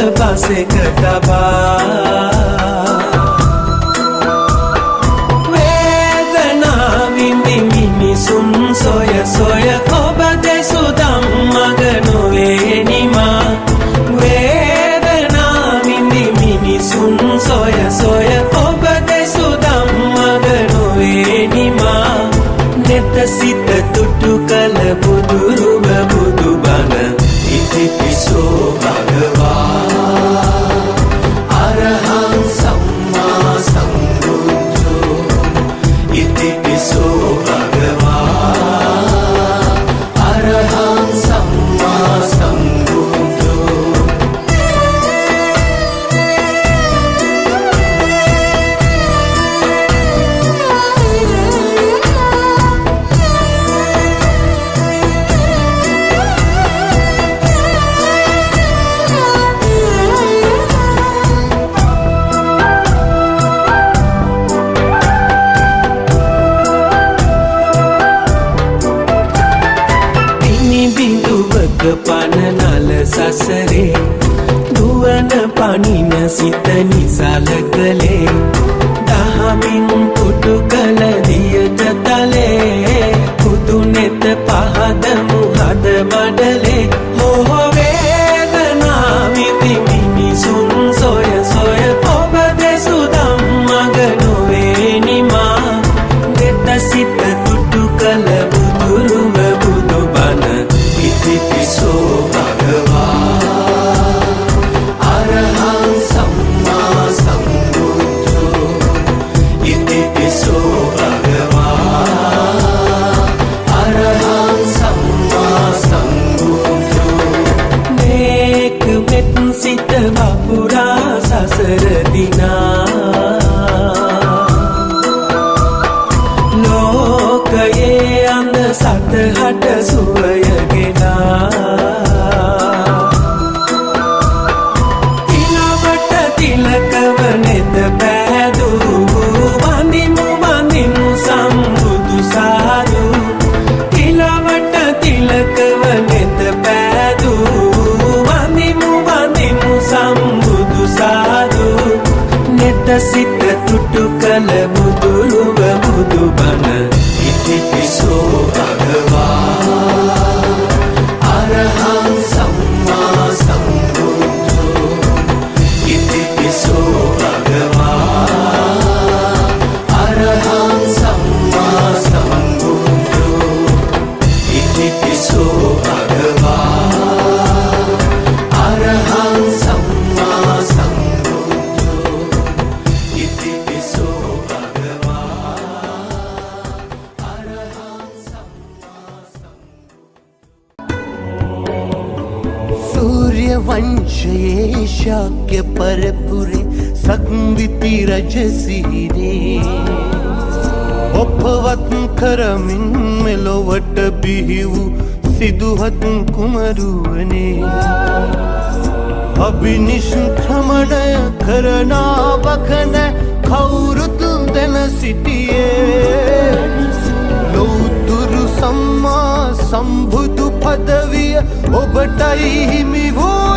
පසෙක තබා වේදනා විඳි මිනිසුන් සොය සොය ඔබ දෙසුදම් මග නොවේ නිමා වේදනා විඳි මිනිසුන් සොය සොය ඔබ දෙසුදම් මග නොවේ නිමා නෙත සිත තුටු කල බුදුරුව බුදුබණ ඉතිපිසෝ භගවා අරහං සම්මා සම්බුද්ධෝ ඉතිපිසෝ භගවා අරහං සම්මා සම්බුද්ධෝ පනනල සසරේ දුවන පනින සිත නිසල කළේ දහමින් පුටු කළ දියට තලේ පුදු නෙත පහද මුහද මඩලේ හෝ වේදනා විඳි මිනිසුන් සොය සොය ඔබ දෙසුදම් මග නොවේ නිමා නෙත සිත තුටු කළ බුදුරුව බුදුබණ ඉතිපිසෝ භගවා අරහං සම්මා සම්බුද්ධෝ ඉතිපිසෝ භගවා අරහං සම්මා සම්බුද්ධෝ මේක මෙත් සිත වපුරා සසර දිනා ලෝකයේ අඳ සතහට සුවය තිලවට තිලකව නෙත පෑදූ වඳිමු වඳිමු සම්බුදු සාදු තිලවට තිලකව නෙත පෑදූ වඳිමු වඳිමු සම්බුදු සාදු නෙත සිත තුටු කළ බුදුරුව බුදුබණ ඉතිපිසෝ භගවා අරහං සම්මා සම්බුද්ධෝ ඉතිපිසෝ භගවා අරහං සම්මා සම්බුද්ධෝ ඉතිපිසෝ භගවා අරහං සම්මා සම්බුද්ධෝ ඉතිපිසෝ वंशये शाक्य परपुरे संविति रजसीरे ඔපවත් කරමින් මෙලොවට බිහි වූ සිදුහත් කුමරුවනේ අභිනිෂ්ක්‍රමණය කරනාවක නැ කවුරුත් දැන සිටියේ ලෞතුරු සම්මා සම්බුදු පදවිය ඔබටයි හිමි වූ